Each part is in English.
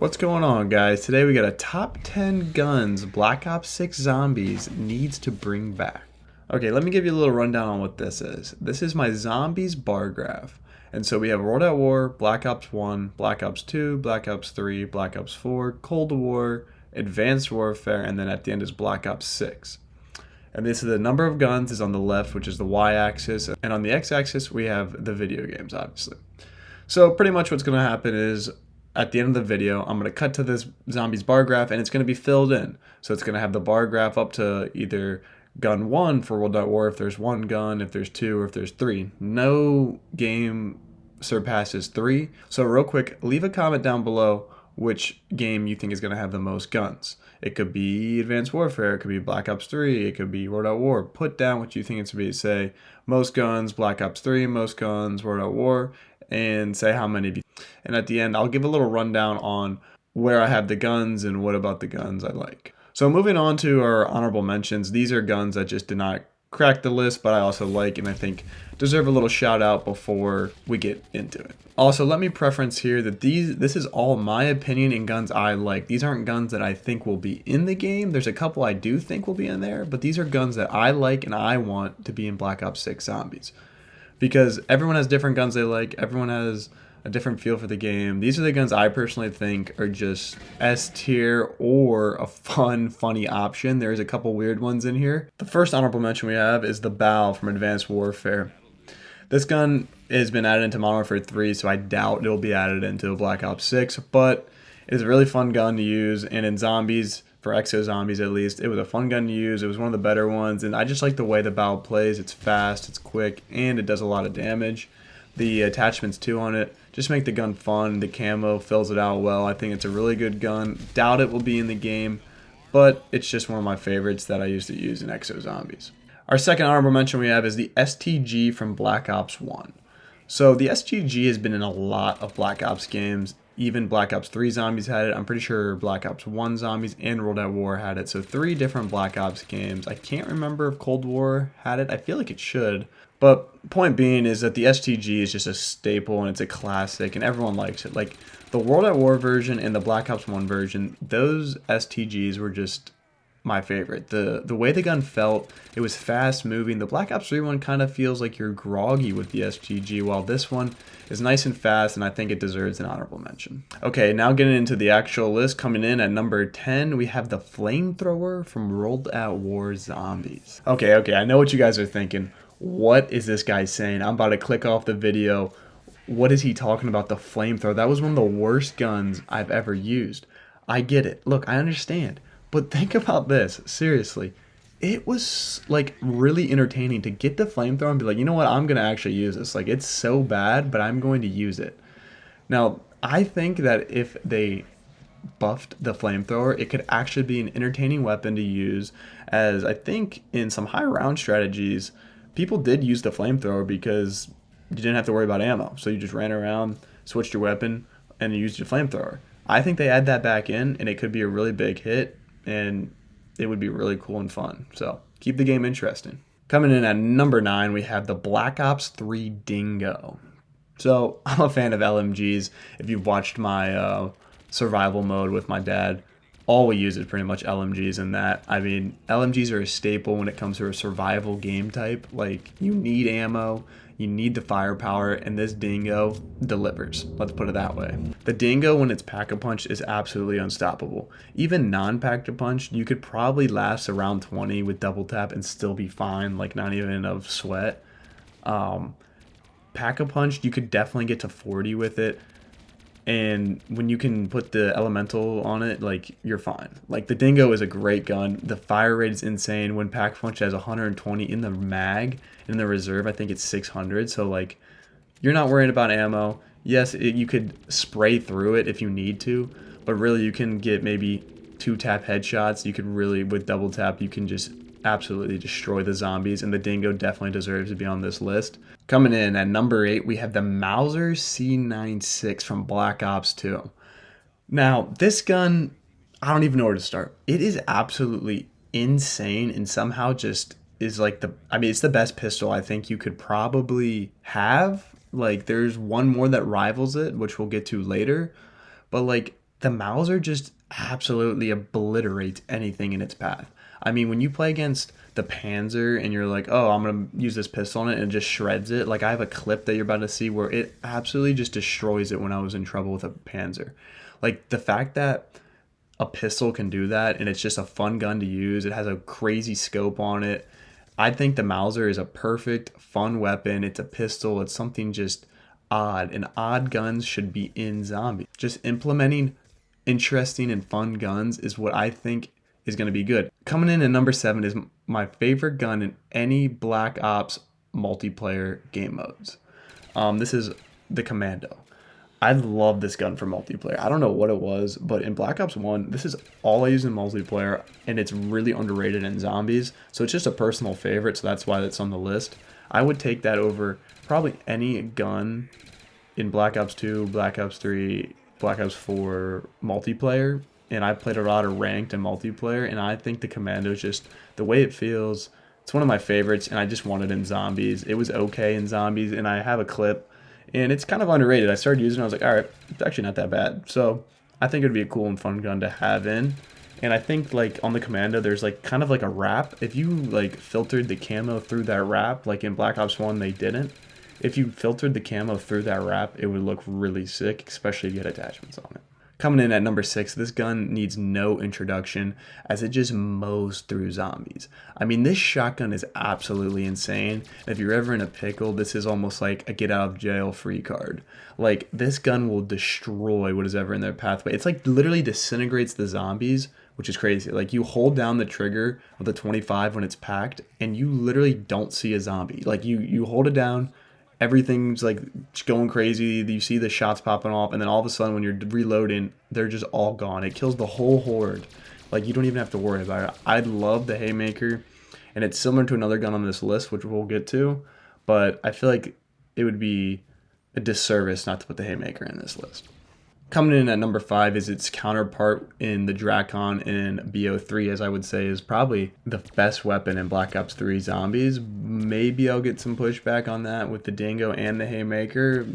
What's going on, guys? Today we got a top 10 guns Black Ops 6 Zombies needs to bring back. Okay, let me give you a little rundown on what this is. This is my Zombies bar graph. And so we have World at War, Black Ops 1, Black Ops 2, Black Ops 3, Black Ops 4, Cold War, Advanced Warfare, and then at the end is Black Ops 6. And this is the number of guns is on the left, which is the y-axis, and on the x-axis we have the video games, obviously. So pretty much what's going to happen is at the end of the video, I'm going to cut to this Zombies bar graph and it's going to be filled in. So it's going to have the bar graph up to either gun 1 for World at War if there's 1 gun, if there's 2, or if there's 3. No game surpasses 3. So real quick, leave a comment down below which game you think is going to have the most guns. It could be Advanced Warfare, it could be Black Ops 3, it could be World at War. Put down what you think it's going to be. Say most guns, Black Ops 3, most guns, World at War, and say how many. And at the end, I'll give a little rundown on where I have the guns and what about the guns I like. So moving on to our honorable mentions, these are guns that just did not crack the list, but I also like and I think deserve a little shout out before we get into it. Also, let me preference here that this is all my opinion and guns I like. These aren't guns that I think will be in the game. There's a couple I do think will be in there, but these are guns that I like and I want to be in Black Ops 6 Zombies. Because everyone has different guns they like, everyone has a different feel for the game. These are the guns I personally think are just S tier or a funny option. There's a couple weird ones in here. The first honorable mention we have is the Bow from Advanced Warfare. This gun has been added into Modern Warfare 3, so I doubt it'll be added into Black Ops 6, but it's a really fun gun to use, and in Zombies, for Exo Zombies at least, it was a fun gun to use. It was one of the better ones, and I just like the way the Bow plays. It's fast, it's quick, and it does a lot of damage. The attachments too on it just make the gun fun. The camo fills it out well. I think it's a really good gun. Doubt it will be in the game, but it's just one of my favorites that I used to use in Exo Zombies. Our second honorable mention we have is the STG from Black Ops 1. So the STG has been in a lot of Black Ops games. Even Black Ops 3 Zombies had it. I'm pretty sure Black Ops 1 Zombies and World at War had it. So 3 different Black Ops games. I can't remember if Cold War had it. I feel like it should. But point being is that the STG is just a staple and it's a classic and everyone likes it. Like the World at War version and the Black Ops 1 version, those STGs were just my favorite. The way the gun felt, it was fast moving. The Black Ops 3 one kind of feels like you're groggy with the STG, while this one is nice and fast, and I think it deserves an honorable mention. Okay, now getting into the actual list, coming in at number 10, we have the Flamethrower from World at War Zombies. Okay, I know what you guys are thinking. What is this guy saying? I'm about to click off the video. What is he talking about? The Flamethrower? That was one of the worst guns I've ever used. I get it. Look, I understand. But think about this, seriously. It was like really entertaining to get the Flamethrower and be like, you know what, I'm going to actually use this. Like it's so bad, but I'm going to use it. Now, I think that if they buffed the Flamethrower, it could actually be an entertaining weapon to use, as I think in some high round strategies, people did use the Flamethrower because you didn't have to worry about ammo. So you just ran around, switched your weapon, and you used your Flamethrower. I think they add that back in, and it could be a really big hit, and it would be really cool and fun. So keep the game interesting. Coming in at number 9, we have the Black Ops 3 Dingo. So I'm a fan of LMGs. If you've watched my survival mode with my dad, all we use is pretty much LMGs in that. I mean, LMGs are a staple when it comes to a survival game type. Like, you need ammo, you need the firepower, and this Dingo delivers. Let's put it that way. The Dingo, when it's pack-a-punch, is absolutely unstoppable. Even non-pack-a-punch, you could probably last around 20 with double tap and still be fine, like not even of sweat. Pack-a-punch, you could definitely get to 40 with it. And when you can put the elemental on it, like, you're fine. Like, the Dingo is a great gun. The fire rate is insane. When Pack-a-Punch has 120 in the mag, in the reserve, I think it's 600. So, like, you're not worried about ammo. Yes, you could spray through it if you need to, but really you can get maybe 2-tap headshots. You could really, with double tap, you can just absolutely destroy the zombies, and the Dingo definitely deserves to be on this list. Coming in at number 8, we have the Mauser C96 from Black Ops 2. Now, this gun, I don't even know where to start. It is absolutely insane and somehow just is like it's the best pistol I think you could probably have. Like, there's one more that rivals it, which we'll get to later. But, like, the Mauser just absolutely obliterates anything in its path. I mean, when you play against the Panzer and you're like, oh, I'm gonna use this pistol on it and it just shreds it. Like I have a clip that you're about to see where it absolutely just destroys it when I was in trouble with a Panzer. Like the fact that a pistol can do that and it's just a fun gun to use. It has a crazy scope on it. I think the Mauser is a perfect fun weapon. It's a pistol. It's something just odd, and odd guns should be in zombies. Just implementing interesting and fun guns is what I think is going to be good. Coming in at number 7 is my favorite gun in any Black Ops multiplayer game modes. This is the Commando. I love this gun for multiplayer. I don't know what it was, but in Black Ops 1, this is all I use in multiplayer, and it's really underrated in zombies. So it's just a personal favorite, so that's why it's on the list. I would take that over probably any gun in Black Ops 2, Black Ops 3, Black Ops 4 multiplayer. And I played a lot of ranked and multiplayer, and I think the Commando is just the way it feels. It's one of my favorites, and I just want it in zombies. It was okay in zombies, and I have a clip. And it's kind of underrated. I started using it. I was like, all right, it's actually not that bad. So I think it would be a cool and fun gun to have in. And I think like on the Commando, there's like kind of like a wrap. If you like filtered the camo through that wrap, like in Black Ops 1, they didn't. If you filtered the camo through that wrap, it would look really sick, especially if you had attachments on it. Coming in at number 6, this gun needs no introduction as it just mows through zombies. I mean, this shotgun is absolutely insane. If you're ever in a pickle, this is almost like a get out of jail free card. Like, this gun will destroy what is ever in their pathway. It's like literally disintegrates the zombies, which is crazy. Like, you hold down the trigger of the 25 when it's packed, and you literally don't see a zombie. Like, you hold it down, everything's like going crazy. You see the shots popping off, and then all of a sudden, when you're reloading, they're just all gone. It kills the whole horde. Like you don't even have to worry about it. I love the Haymaker, and it's similar to another gun on this list, which we'll get to. But I feel like it would be a disservice not to put the Haymaker in this list. Coming in at number 5 is its counterpart in the Drakon in BO3, as I would say is probably the best weapon in Black Ops 3 Zombies. Maybe I'll get some pushback on that with the Dingo and the Haymaker,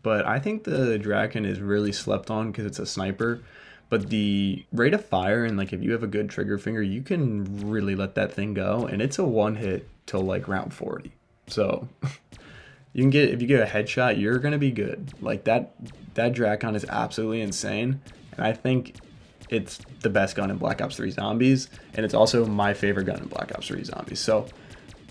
but I think the Drakon is really slept on because it's a sniper. But the rate of fire and like if you have a good trigger finger, you can really let that thing go, and it's a one hit till like round 40. So you can get, if you get a headshot, you're gonna be good. Like that Drakon is absolutely insane, and I think it's the best gun in Black Ops 3 Zombies, and it's also my favorite gun in Black Ops 3 Zombies. So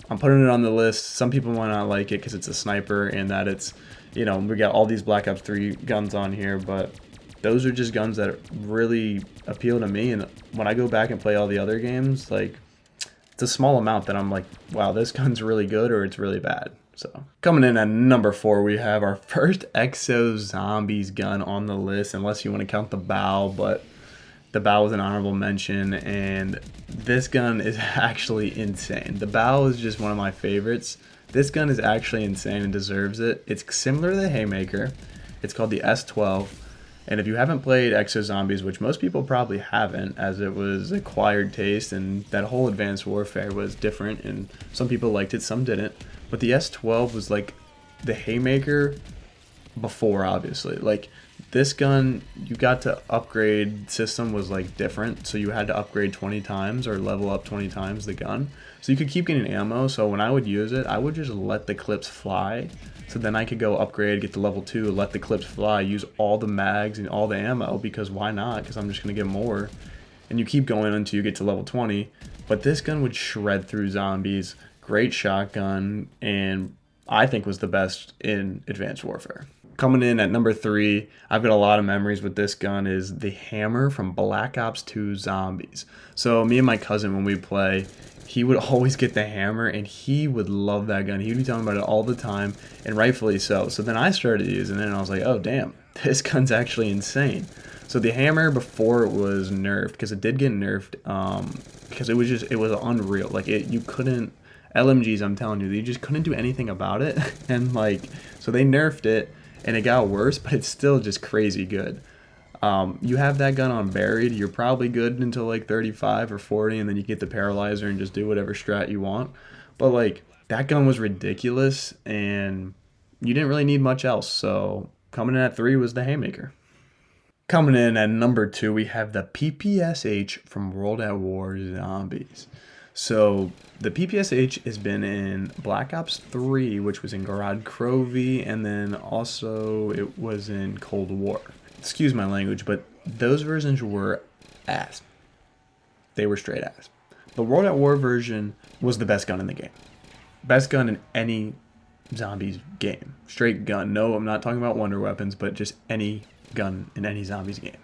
I'm putting it on the list. Some people might not like it because it's a sniper and that it's, you know, we got all these Black Ops 3 guns on here, but those are just guns that really appeal to me. And when I go back and play all the other games, like it's a small amount that I'm like, wow, this gun's really good or it's really bad. So coming in at number 4, we have our first Exo Zombies gun on the list, unless you want to count the bow, but the bow is an honorable mention, and this gun is actually insane. The bow is just one of my favorites. This gun is actually insane and deserves it. It's similar to the Haymaker. It's called the S12. And if you haven't played Exo Zombies, which most people probably haven't, as it was acquired taste and that whole Advanced Warfare was different, and some people liked it, some didn't. But the S12 was like the Haymaker before, obviously. Like this gun, you got to upgrade, system was like different, so you had to upgrade 20 times or level up 20 times the gun. So you could keep getting ammo, so when I would use it, I would just let the clips fly. So then I could go upgrade, get to level 2, let the clips fly, use all the mags and all the ammo, because why not? Because I'm just going to get more. And you keep going until you get to level 20. But this gun would shred through zombies. Great shotgun, and I think was the best in Advanced Warfare. Coming in at number 3, I've got a lot of memories with this gun, is the Hammer from Black Ops 2 Zombies. So me and my cousin, when we play, he would always get the Hammer, and he would love that gun. He would be talking about it all the time, and rightfully so. So then I started using it, and I was like, oh damn, this gun's actually insane. So the Hammer, before it was nerfed, because it did get nerfed, because it was unreal. Like you couldn't, LMGs, I'm telling you just couldn't do anything about it. And like, so they nerfed it and it got worse, but it's still just crazy good. You have that gun on buried, you're probably good until like 35 or 40, and then you get the paralyzer and just do whatever strat you want. But like, that gun was ridiculous and you didn't really need much else. So coming in at 3 was the Haymaker. Coming in at number 2, we have the PPSH from World at War Zombies. So the PPSH has been in Black Ops 3, which was in Garad Crovey, and then also it was in Cold War. Excuse my language, but those versions were ass. They were straight ass. The World at War version was the best gun in the game. Best gun in any zombies game. Straight gun. No, I'm not talking about wonder weapons, but just any gun in any zombies game.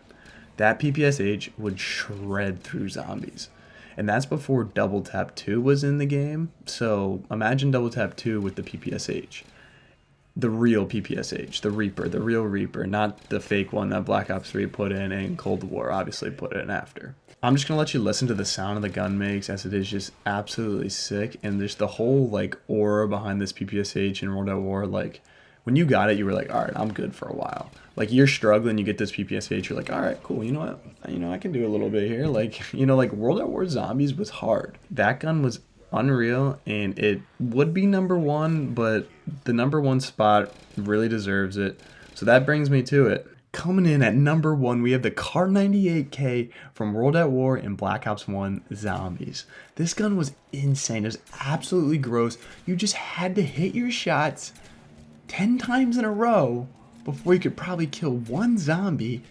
That PPSH would shred through zombies. And that's before Double Tap 2 was in the game. So imagine Double Tap 2 with the PPSH. The real PPSH, the Reaper, the real Reaper, not the fake one that Black Ops 3 put in and Cold War obviously put in after. I'm just going to let you listen to the sound the gun makes, as it is just absolutely sick. And there's the whole like aura behind this PPSH in World at War. Like when you got it, you were like, all right, I'm good for a while. Like you're struggling, you get this PPSH, you're like, all right, cool. You know what? I can do a little bit here. Like, like World at War Zombies was hard. That gun was unreal, and it would be number 1, but the number 1 spot really deserves it. So that brings me to it. Coming in at number 1, we have the Kar 98K from World at War and Black Ops 1 Zombies. This gun was insane. It was absolutely gross. You just had to hit your shots 10 times in a row before you could probably kill one zombie,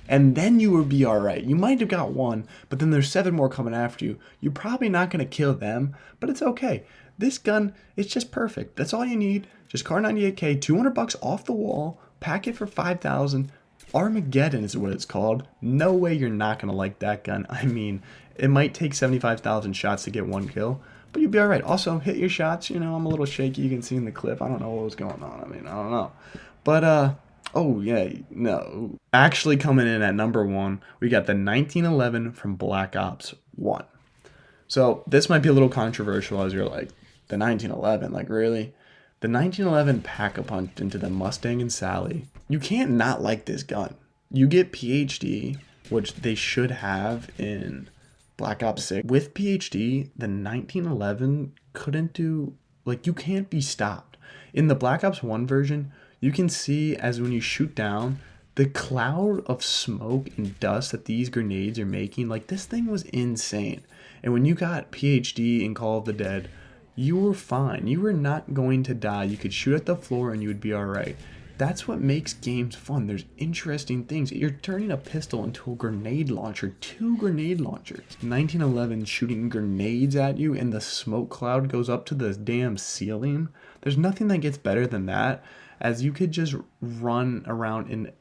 and then you would be alright. You might have got one, but then there's 7 more coming after you. You're probably not going to kill them, but it's okay. This gun is just perfect. That's all you need. Just Kar 98K, $200 off the wall, pack it for 5,000. Armageddon is what it's called. No way you're not going to like that gun. I mean, it might take 75,000 shots to get 1 kill, but you'll be alright. Also, hit your shots. I'm a little shaky. You can see in the clip. I don't know what was going on. I don't know. But, oh yeah, no. Actually coming in at number 1, we got the 1911 from Black Ops 1. So this might be a little controversial, as you're like, the 1911, like really? The 1911 pack-a-punch into the Mustang and Sally. You can't not like this gun. You get PhD, which they should have in Black Ops 6. With PhD, the 1911 couldn't do, like, you can't be stopped. In the Black Ops 1 version, you can see as when you shoot down, the cloud of smoke and dust that these grenades are making, like this thing was insane. And when you got PhD in Call of the Dead, you were fine. You were not going to die. You could shoot at the floor and you would be alright. That's what makes games fun. There's interesting things. You're turning a pistol into a grenade launcher. 2 grenade launchers. 1911 shooting grenades at you and the smoke cloud goes up to the damn ceiling. There's nothing that gets better than that, as you could just run around and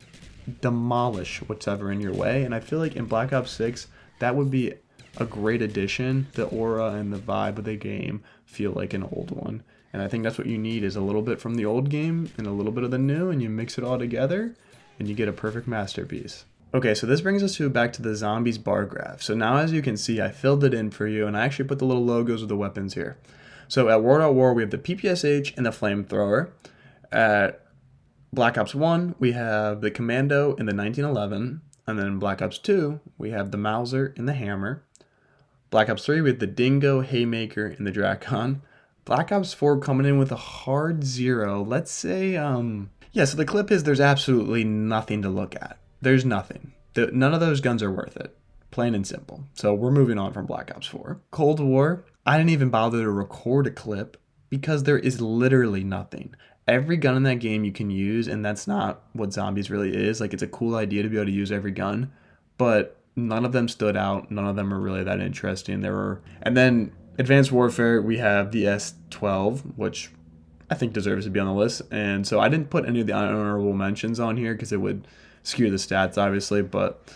demolish whatever in your way. And I feel like in Black Ops 6, that would be a great addition. The aura and the vibe of the game feel like an old one. And I think that's what you need, is a little bit from the old game and a little bit of the new, and you mix it all together and you get a perfect masterpiece. Okay, so this brings us back to the zombies bar graph. So now as you can see, I filled it in for you, and I actually put the little logos of the weapons here. So at World at War, we have the PPSH and the flamethrower. At Black Ops 1, we have the Commando and the 1911. And then Black Ops 2, we have the Mauser and the Hammer. Black Ops 3, we have the Dingo, Haymaker, and the Drakon. Black Ops 4 coming in with a hard 0. Let's say, yeah, so the clip is there's absolutely nothing to look at. There's nothing. None of those guns are worth it. Plain and simple. So we're moving on from Black Ops 4. Cold War, I didn't even bother to record a clip because there is literally nothing. Every gun in that game you can use, and that's not what Zombies really is. Like, it's a cool idea to be able to use every gun, but none of them stood out. None of them are really that interesting. And then Advanced Warfare, we have the S12, which I think deserves to be on the list. And so I didn't put any of the honorable mentions on here because it would skew the stats, obviously. But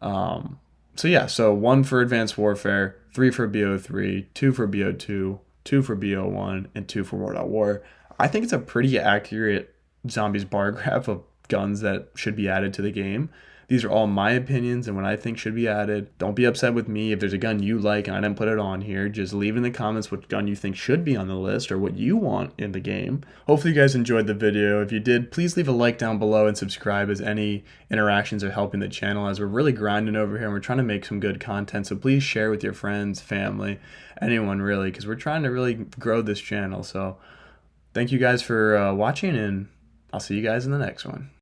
so yeah, so 1 for Advanced Warfare, 3 for BO3, 2 for BO2, 2 for BO1, and 2 for World at War. I think it's a pretty accurate Zombies bar graph of guns that should be added to the game. These are all my opinions and what I think should be added. Don't be upset with me if there's a gun you like and I didn't put it on here. Just leave in the comments what gun you think should be on the list or what you want in the game. Hopefully you guys enjoyed the video. If you did, please leave a like down below and subscribe, as any interactions are helping the channel, as we're really grinding over here and we're trying to make some good content. So please share with your friends, family, anyone really, because we're trying to really grow this channel. So thank you guys for watching, and I'll see you guys in the next one.